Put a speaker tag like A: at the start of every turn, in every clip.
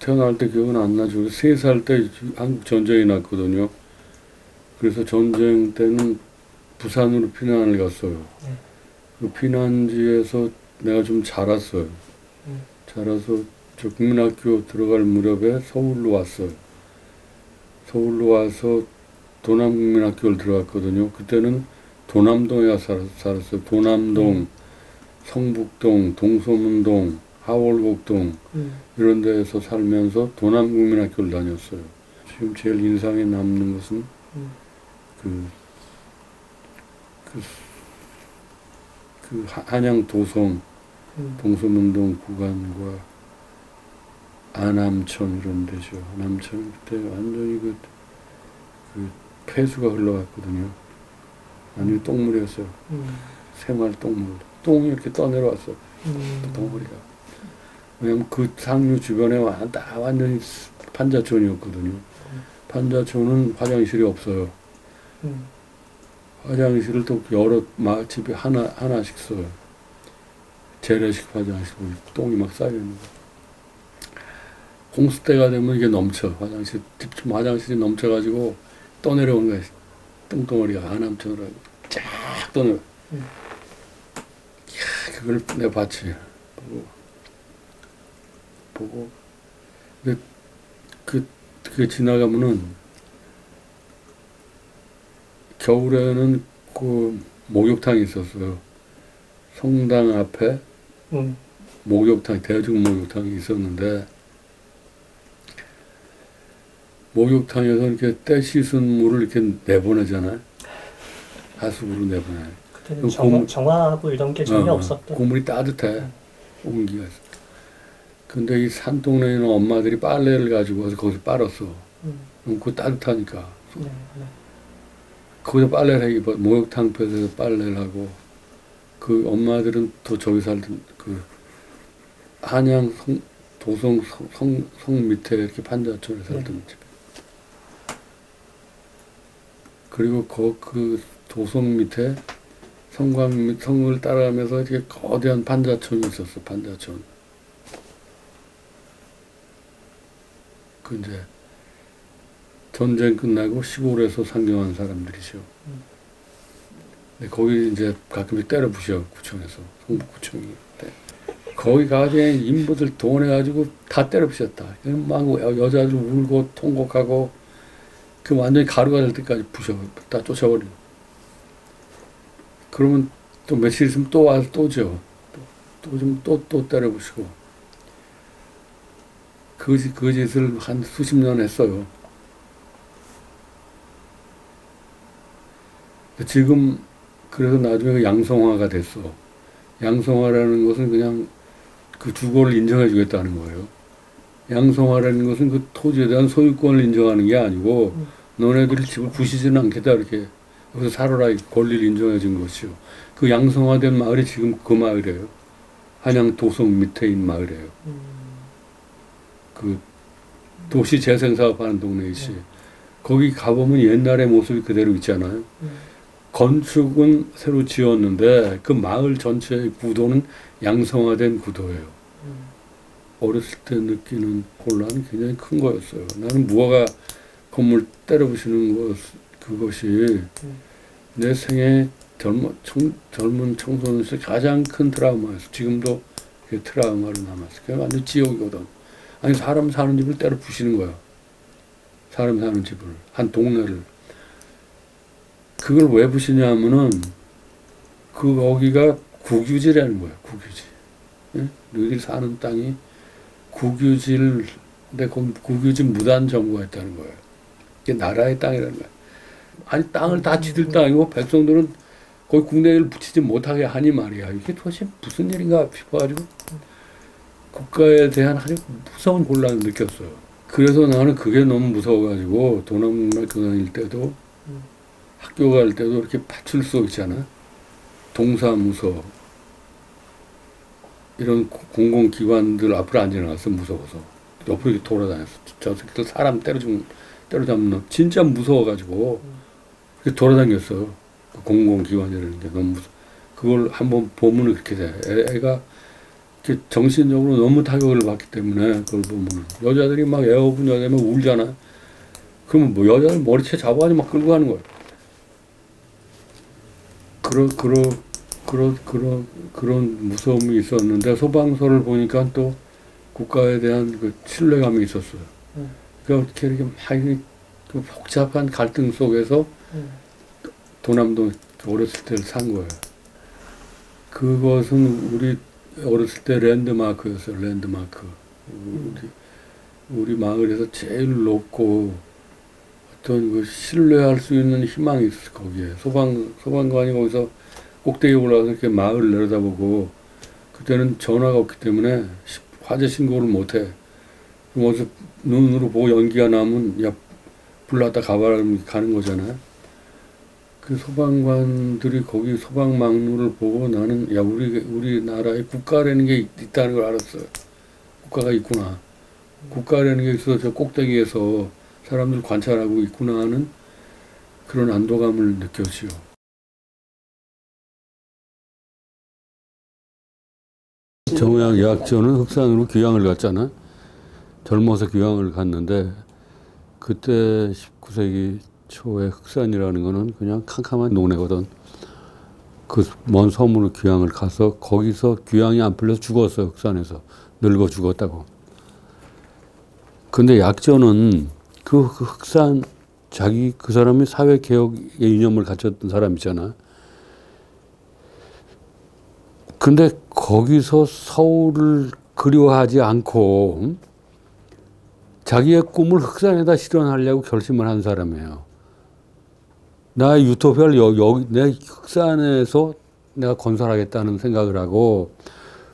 A: 태어날 때 기억은 안 나죠. 3살 때 한국 전쟁이 났거든요. 그래서 전쟁 때는 부산으로 피난을 갔어요.
B: 네.
A: 그 피난지에서 내가 좀 자랐어요. 자라서 저 국민학교 들어갈 무렵에 서울로 왔어요. 서울로 와서 도남국민학교를 들어갔거든요. 그때는 도남동에 살았어요. 도남동, 성북동, 동서문동, 하월곡동 이런 데에서 살면서 도남국민학교를 다녔어요. 지금 제일 인상에 남는 것은 한양 도성, 동서문동 구간과 안암천 이런 데죠. 안암천 그때 완전히 그 폐수가 흘러갔거든요. 완전히 똥물이었어요. 새마을 똥물. 똥이 이렇게 떠내려왔어. 덩어리가. 왜냐면 그 상류 주변에 완전히 판자촌이었거든요. 판자촌은 화장실이 없어요. 화장실을 또 여러 집에 하나씩 써요. 재래식 화장실, 똥이 막 쌓여있는 거. 홍수 때가 되면 이게 넘쳐. 화장실이 넘쳐가지고 떠내려오는 거야. 똥덩어리가 안암천으로 쫙 떠내려. 그걸 내가 봤지. 보고. 근데 그게 지나가면은 겨울에는 그 목욕탕이 있었어요. 성당 앞에 목욕탕, 대중 목욕탕이 있었는데 목욕탕에서 이렇게 때 씻은 물을 이렇게 내보내잖아요. 하수구로 내보내.
B: 그때는 정화하고 이런 게 전혀 없었던.
A: 고물이 따뜻해. 온기가 있어. 근데 이 산동네에 있는 엄마들이 빨래를 가지고 와서 거기서 빨았어. 그거 따뜻하니까.
B: 네, 네.
A: 거기서 빨래를 하기, 목욕탕 볕에서 빨래를 하고, 그 엄마들은 또 저기 살던, 한양 도성 성 밑에 이렇게 판자촌에 살던 집. 그리고 그 도성 밑에 성을 따라가면서 이렇게 거대한 판자촌이 있었어, 판자촌. 그 이제 전쟁 끝나고 시골에서 상경한 사람들이죠. 근데 거기 이제 가끔씩 때려 부셔, 구청에서. 성북구청이. 거기 가서 인부들 동원해가지고 다 때려 부셨다. 막 여자들 울고 통곡하고 그 완전히 가루가 될 때까지 부셔. 다 쫓아버리고. 그러면 또 며칠 있으면 또 와서 또 줘. 또 때려 부시고. 그 짓을 한 수십 년 했어요. 지금 그래서 나중에 양성화가 됐어. 양성화라는 것은 그냥 그 주거를 인정해 주겠다는 거예요. 양성화라는 것은 그 토지에 대한 소유권을 인정하는 게 아니고 너네들이 집을 부시지는 않겠다 이렇게 여기서 살아라 권리를 인정해 준 것이요. 그 양성화된 마을이 지금 그 마을이에요. 한양 도성 밑에 있는 마을이에요. 그 도시 재생 사업하는 동네이지. 거기 가보면 옛날의 모습이 그대로 있잖아요. 건축은 새로 지었는데 그 마을 전체의 구도는 양성화된 구도예요. 어렸을 때 느끼는 혼란이 굉장히 큰 거였어요. 나는 무화과 건물 때려부시는 그것이 내 생애 젊은 청소년에서 가장 큰 트라우마였어. 지금도 그게 트라우마로 남았어. 그게 완전 지옥이거든. 아니 사람 사는 집을 때려부시는 거야. 사람 사는 집을. 한 동네를. 그걸 왜 부시냐면은 거기가 국유지라는 거야. 국유지. 예? 너희들이 사는 땅이 국유지인데 국유지 무단 점거했다는 거예요. 이게 나라의 땅이라는 거야. 아니 땅을 다 지들 땅이고 백성들은 거기 국내를 붙이지 못하게 하니 말이야. 이게 도대체 무슨 일인가 싶어가지고 국가에 대한 아주 무서운 곤란을 느꼈어요. 그래서 나는 그게 너무 무서워가지고 도남학교 다닐 때도 학교 갈 때도 이렇게 파출소 있잖아. 동사무소 이런 공공기관들 앞으로 안 지나갔어. 무서워서. 옆으로 이렇게 돌아다녔어. 저 새끼들 사람 때려잡는 진짜 무서워가지고 돌아다녔어. 그 공공기관이라는 게 너무 무서워. 그걸 한번 보면 그렇게 돼. 애가 정신적으로 너무 타격을 받기 때문에 그걸 보면 여자들이 막 에어컨 여자면 울잖아. 그러면 뭐 여자들 머리채 잡아가지고 막 끌고 가는 거야. 그런 무서움이 있었는데 소방서를 보니까 또 국가에 대한 그 신뢰감이 있었어요. 그러니까 이렇게 막 그 복잡한 갈등 속에서 도남도 어렸을 때 산 거예요. 그것은 우리 어렸을 때 랜드마크였어요. 랜드마크. 우리 마을에서 제일 높고 어떤 그 신뢰할 수 있는 희망이 있었어. 거기에 소방관이 거기서 꼭대기에 올라가서 이렇게 마을을 내려다보고, 그때는 전화가 없기 때문에 화재 신고를 못해. 그럼 어디서 눈으로 보고 연기가 나면 야 불났다 가봐라 가는 거잖아요. 그 소방관들이 거기 소방망루를 보고 나는 야 우리나라에 국가라는 게 있다는 걸 알았어요. 국가가 있구나. 국가라는 게 있어서 저 꼭대기에서 사람들 관찰하고 있구나 하는 그런 안도감을 느꼈지요. 정우양 예학전은 흑산으로 귀향을 갔잖아. 젊어서 귀향을 갔는데 그때 19세기 초에 흑산이라는 거는 그냥 캄캄한 논에거든. 그 먼 섬으로 귀향을 가서 거기서 귀향이 안 풀려서 죽었어. 흑산에서 늙어 죽었다고. 근데 약전은 그 흑산 그 사람이 사회개혁의 이념을 가졌던 사람이잖아. 근데 거기서 서울을 그리워하지 않고 자기의 꿈을 흑산에다 실현하려고 결심을 한 사람이에요. 나의 유토피아를 내 흑산에서 내가 건설하겠다는 생각을 하고,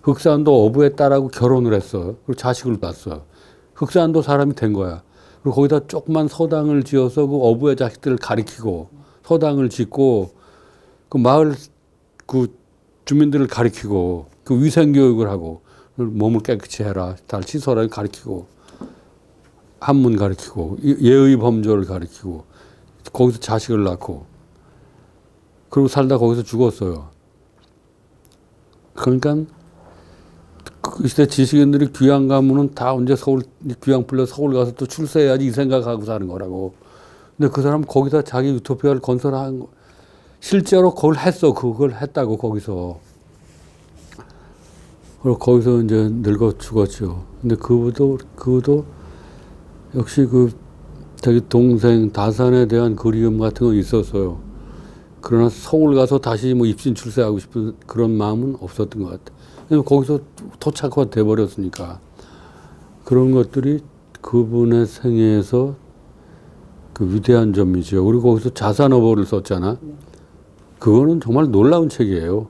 A: 흑산도 어부의 딸하고 결혼을 했어. 그리고 자식을 낳았어. 흑산도 사람이 된 거야. 그리고 거기다 조그만 서당을 지어서 그 어부의 자식들을 가리키고, 서당을 짓고, 그 마을 그 주민들을 가리키고, 그 위생교육을 하고, 몸을 깨끗이 해라, 잘 씻어라 가리키고, 한문 가리키고, 예의 범절을 가리키고, 거기서 자식을 낳고, 그리고 살다 거기서 죽었어요. 그러니까 그 시대 지식인들이 귀향 가면은 다 언제 귀향 풀려 서울 가서 또 출세해야지 이 생각하고 사는 거라고. 근데 그 사람 거기다 자기 유토피아를 건설한 거, 실제로 그걸 했어. 그걸 했다고 거기서. 그리고 거기서 이제 늙어 죽었죠. 근데 그도 역시 자기 동생 다산에 대한 그리움 같은 건 있었어요. 그러나 서울 가서 다시 뭐 입신 출세하고 싶은 그런 마음은 없었던 것 같아요. 거기서 토착화 돼버렸으니까. 그런 것들이 그분의 생애에서 그 위대한 점이죠. 그리고 거기서 자산어보를 썼잖아. 그거는 정말 놀라운 책이에요.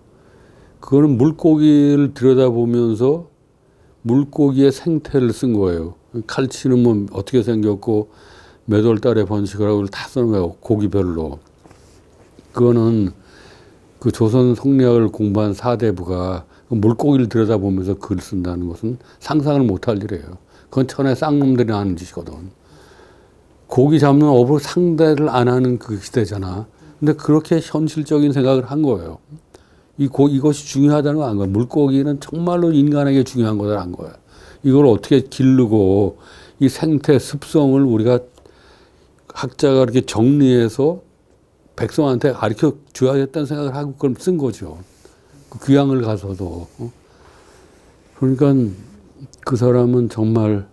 A: 그거는 물고기를 들여다보면서 물고기의 생태를 쓴 거예요. 칼치는 뭐 어떻게 생겼고 몇 월 달에 번식을 하고 다 쓰는 거예요. 고기별로. 그거는 그 조선 성리학을 공부한 사대부가 물고기를 들여다보면서 글을 쓴다는 것은 상상을 못할 일이에요. 그건 천하의 쌍놈들이 하는 짓이거든. 고기 잡는 업으로 상대를 안 하는 그 시대잖아. 근데 그렇게 현실적인 생각을 한 거예요. 이것이 중요하다는 거 안 거야. 물고기는 정말로 인간에게 중요한 거다 한 거야. 이걸 어떻게 기르고 이 생태 습성을 우리가 학자가 이렇게 정리해서 백성한테 가르쳐 줘야겠다는 생각을 하고 그걸 쓴 거죠. 그 귀향을 가서도. 그러니까 그 사람은 정말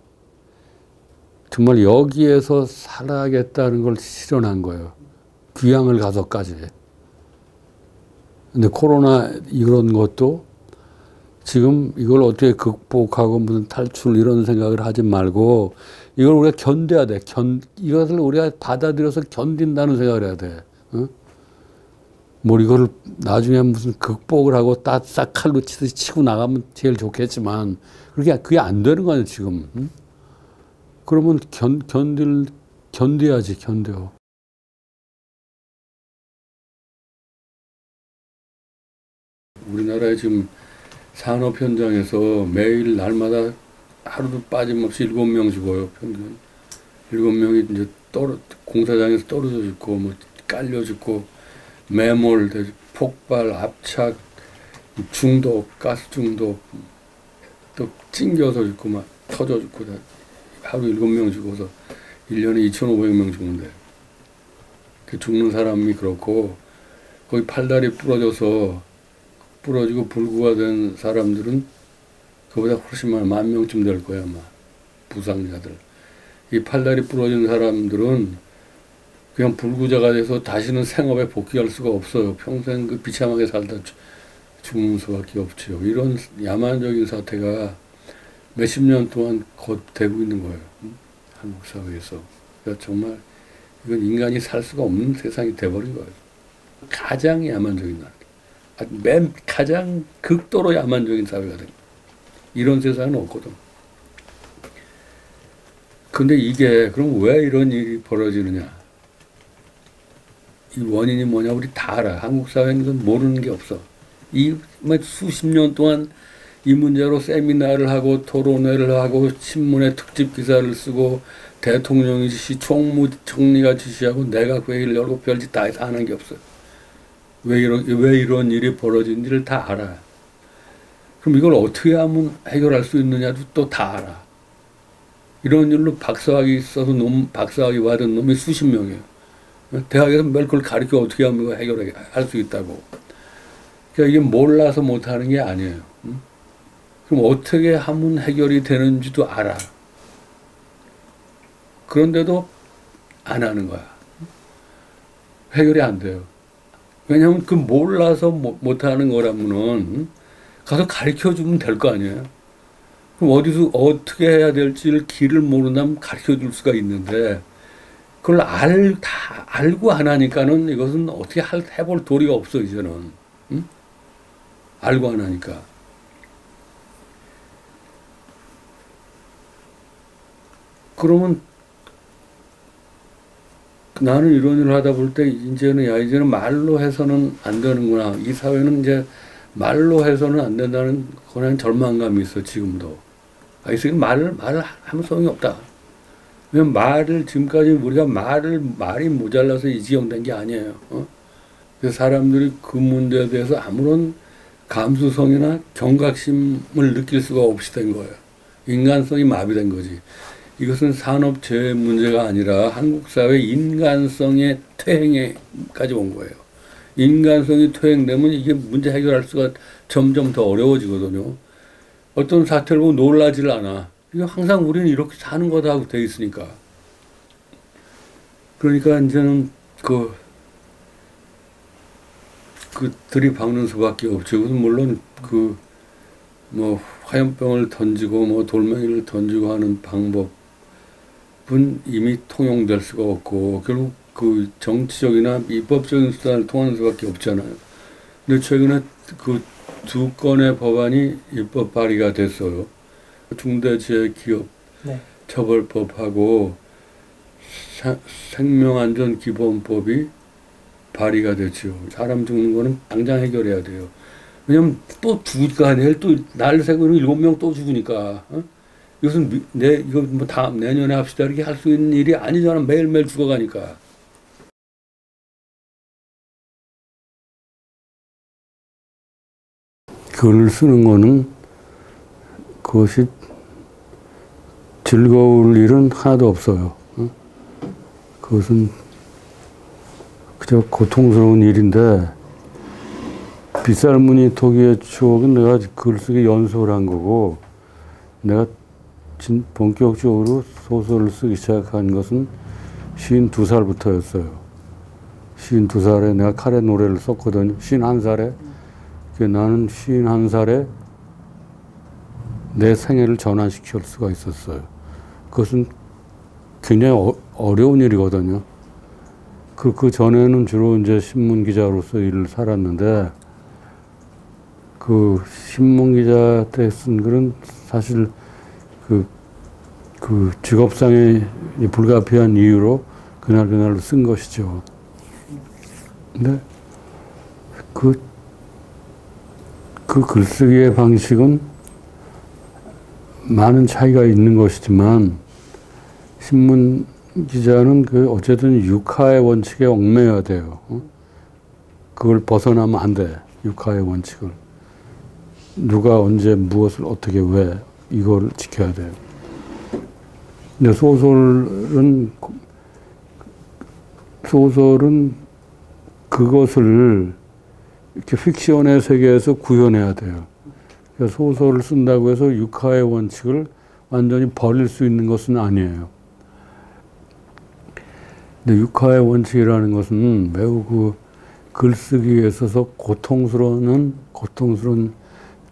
A: 여기에서 살아야겠다는 걸 실현한 거예요. 귀향을 가서까지. 근데 코로나 이런 것도 지금 이걸 어떻게 극복하고 무슨 탈출 이런 생각을 하지 말고 이걸 우리가 견뎌야 돼. 이것을 우리가 받아들여서 견딘다는 생각을 해야 돼. 어? 뭐 이거를 나중에 무슨 극복을 하고 싹 칼로 치듯이 치고 나가면 제일 좋겠지만 그게 안 되는 거예요 지금. 응? 그러면 견뎌야지 견뎌. 우리나라에 지금 산업 현장에서 매일 날마다 하루도 빠짐없이 7명 죽어요, 평균. 7명이 이제 공사장에서 떨어져 죽고, 뭐, 깔려 죽고, 매몰, 폭발, 압착, 중독, 가스 중독, 또 찡겨서 죽고 막 터져 죽고 다 하루 7명 죽어서 1년에 2,500명 죽는데 그 죽는 사람이 그렇고 거기 팔다리 부러지고 불구가 된 사람들은 그보다 훨씬 많아 10,000명쯤 될 거야 아마 부상자들. 이 팔다리 부러진 사람들은 그냥 불구자가 돼서 다시는 생업에 복귀할 수가 없어요. 평생 그 비참하게 살다 죽는 수밖에 없죠. 이런 야만적인 사태가 몇십 년 동안 곧 되고 있는 거예요. 한국 사회에서. 그러니까 정말 이건 인간이 살 수가 없는 세상이 돼버린 거예요. 가장 야만적인 나라. 맨 가장 극도로 야만적인 사회가 된 거예요. 이런 세상은 없거든. 근데 이게 그럼 왜 이런 일이 벌어지느냐. 이 원인이 뭐냐 우리 다 알아. 한국 사회는 모르는 게 없어. 이 수십 년 동안 이 문제로 세미나를 하고 토론회를 하고 신문에 특집 기사를 쓰고 대통령이 지시, 총리가 지시하고 내각 회의를 열고 별짓 다 해서 안 한 게 없어요. 왜 이런 일이 벌어진지를 다 알아. 그럼 이걸 어떻게 하면 해결할 수 있느냐도 또 다 알아. 이런 일로 박사학위 써서 박사학위 받은 놈이 수십 명이에요. 대학에서 뭘 그걸 가르쳐 어떻게 하면 해결할 수 있다고. 그러니까 이게 몰라서 못하는 게 아니에요. 그럼 어떻게 하면 해결이 되는지도 알아. 그런데도 안 하는 거야. 해결이 안 돼요. 왜냐하면 그 몰라서 못하는 거라면은 가서 가르쳐 주면 될 거 아니에요. 그럼 어디서 어떻게 해야 될지를 길을 모른다면 가르쳐 줄 수가 있는데 그걸 다 알고 안 하니까는 이것은 어떻게 해볼 도리가 없어 이제는. 응? 알고 안 하니까. 그러면 나는 이런 일을 하다 볼 때 이제는 말로 해서는 안 되는구나. 이 사회는 이제 말로 해서는 안 된다는 그런 절망감이 있어 지금도. 그래서 말을 하면 소용이 없다. 왜냐면 지금까지 우리가 말이 모자라서 이 지경 된 게 아니에요. 그래서 사람들이 그 문제에 대해서 아무런 감수성이나 경각심을 느낄 수가 없이 된 거예요. 인간성이 마비된 거지. 이것은 산업재해 문제가 아니라 한국 사회 인간성의 퇴행에까지 온 거예요. 인간성이 퇴행되면 이게 문제 해결할 수가 점점 더 어려워지거든요. 어떤 사태를 보고 놀라지를 않아. 항상 우리는 이렇게 사는 거다 하고 돼 있으니까. 그러니까 이제는 들이박는 수밖에 없죠. 물론 화염병을 던지고 돌멩이를 던지고 하는 방법은 이미 통용될 수가 없고 결국 그 정치적이나 입법적인 수단을 통하는 수밖에 없잖아요. 근데 최근에 그 2건의 법안이 입법 발의가 됐어요. 중대재해기업
B: 네.
A: 처벌법하고 생명안전기본법이 발의가 됐죠. 사람 죽는 거는 당장 해결해야 돼요. 왜냐면 또 죽으니까 내일 또 날 새고 7명 또 죽으니까. 이것은 이거 다음 내년에 합시다 이렇게 할 수 있는 일이 아니잖아. 매일매일 죽어가니까. 글을 쓰는 거는 그것이 즐거울 일은 하나도 없어요. 그것은 그저 고통스러운 일인데 빗살무늬 토기의 추억은 내가 글쓰기 연습을 한 거고 내가 본격적으로 소설을 쓰기 시작한 것은 52살부터였어요. 52살에 내가 카레 노래를 썼거든요. 51살에. 나는 51살에 내 생애를 전환시킬 수가 있었어요. 그것은 굉장히 어려운 일이거든요. 그 전에는 주로 이제 신문 기자로서 일을 살았는데 그 신문 기자 때 쓴 글은 사실 그 직업상의 불가피한 이유로 그날로 쓴 것이죠. 근데 그 글쓰기의 방식은 많은 차이가 있는 것이지만 신문 기자는 어쨌든 육하의 원칙에 얽매여야 돼요. 그걸 벗어나면 안 돼. 육하의 원칙을. 누가 언제 무엇을 어떻게 왜 이걸 지켜야 돼요. 근데 소설은 그것을 이렇게 픽션의 세계에서 구현해야 돼요. 그러니까 소설을 쓴다고 해서 육하의 원칙을 완전히 버릴 수 있는 것은 아니에요. 근데 육하의 원칙이라는 것은 매우 그 글쓰기에 있어서 고통스러운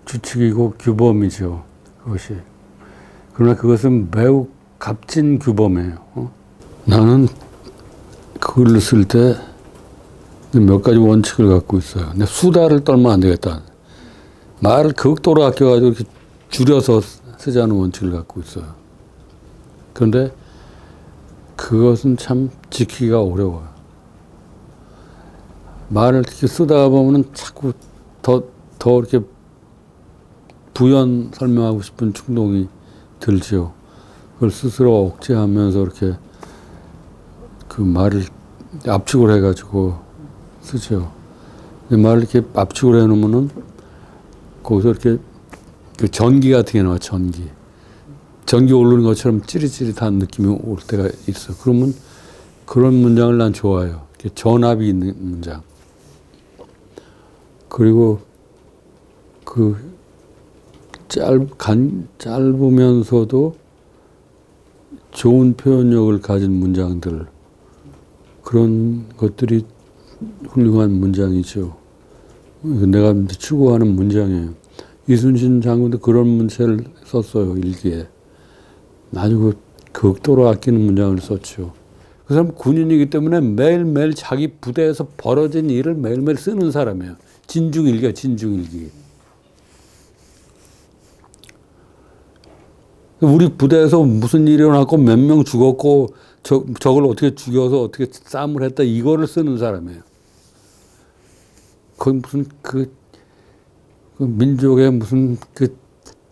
A: 규칙이고 규범이죠. 그것이. 그러나 그것은 매우 값진 규범이에요. 나는 글을 쓸 때 몇 가지 원칙을 갖고 있어요. 근데 수다를 떨면 안 되겠다. 말을 극도로 아껴가지고 이렇게 줄여서 쓰자는 원칙을 갖고 있어요. 그런데 그것은 참 지키기가 어려워요. 말을 이렇게 쓰다가 보면은 자꾸 더 이렇게 부연 설명하고 싶은 충동이 들지요. 그걸 스스로 억제하면서 이렇게 그 말을 압축을 해가지고 쓰죠. 말을 이렇게 압축을 해놓으면은 거기서 이렇게 그 전기 같은 게 나와, 전기 오르는 것처럼 찌릿찌릿한 느낌이 올 때가 있어. 그러면 그런 문장을 난 좋아해요. 이렇게 전압이 있는 문장. 그리고 그 짧으면서도 좋은 표현력을 가진 문장들, 그런 것들이 훌륭한 문장이죠. 내가 추구하는 문장이에요. 이순신 장군도 그런 문체를 썼어요, 일기에. 아주 극도로 아끼는 문장을 썼죠. 그 사람 군인이기 때문에 매일매일 자기 부대에서 벌어진 일을 매일매일 쓰는 사람이에요. 진중일기야, 진중일기. 우리 부대에서 무슨 일이 일어났고 몇 명 죽었고 저걸 어떻게 죽여서 어떻게 싸움을 했다, 이거를 쓰는 사람이에요. 거기 무슨 그 민족의 무슨 그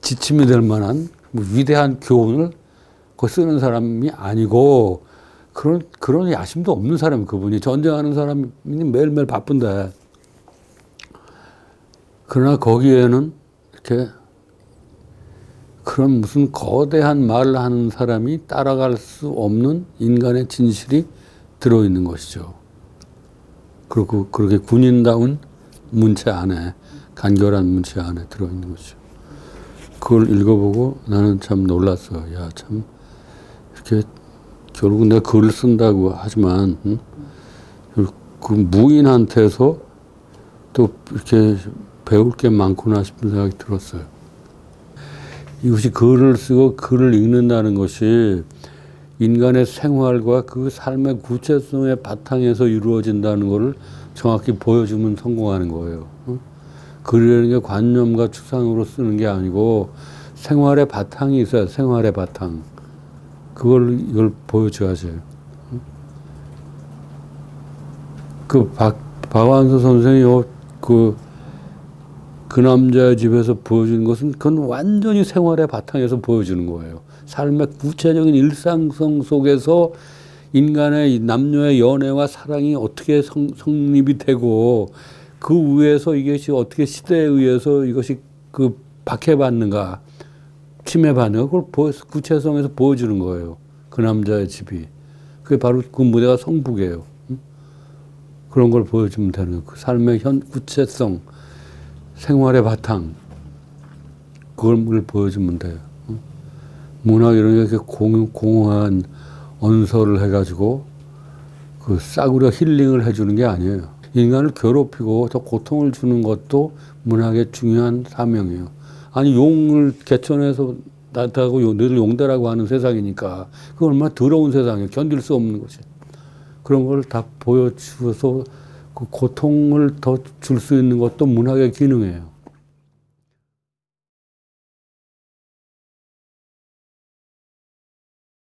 A: 지침이 될 만한 위대한 교훈을 그 쓰는 사람이 아니고, 그런 야심도 없는 사람이 그분이. 전쟁하는 사람이 매일매일 바쁜데. 그러나 거기에는 이렇게 그런 무슨 거대한 말을 하는 사람이 따라갈 수 없는 인간의 진실이 들어있는 것이죠. 그리고 그렇게 군인다운 문체 안에, 간결한 문체 안에 들어있는 것이죠. 그걸 읽어보고 나는 참 놀랐어요. 야, 참 이렇게 결국 내가 글을 쓴다고 하지만 그 무인한테서 또 이렇게 배울 게 많구나 싶은 생각이 들었어요. 이것이 글을 쓰고 글을 읽는다는 것이 인간의 생활과 그 삶의 구체성의 바탕에서 이루어진다는 것을 정확히 보여주면 성공하는 거예요. 글이라는 게 관념과 추상으로 쓰는 게 아니고 생활의 바탕이 있어요. 생활의 바탕. 이걸 보여줘야죠. 그 박완서 선생이 그 남자의 집에서 보여주는 것은 그건 완전히 생활의 바탕에서 보여주는 거예요. 삶의 구체적인 일상성 속에서 인간의 남녀의 연애와 사랑이 어떻게 성립이 되고, 그 위에서 이것이 어떻게 시대에 의해서 이것이 그 박해받는가, 침해받는가, 그걸 구체성에서 보여주는 거예요. 그 남자의 집이. 그게 바로 그 무대가 성북이에요. 그런 걸 보여주면 되는 거예요. 그 삶의 구체성, 생활의 바탕, 그걸 보여주면 돼요. 문학 이런 게 공허한 언서를 해가지고 그 싸구려 힐링을 해주는 게 아니에요. 인간을 괴롭히고 더 고통을 주는 것도 문학의 중요한 사명이에요. 아니, 용을 개천에서 나타나고 늘 용대라고 하는 세상이니까 그 얼마나 더러운 세상이에요. 견딜 수 없는 거지. 그런 걸 다 보여주어서 그 고통을 더 줄 수 있는 것도 문학의 기능이에요.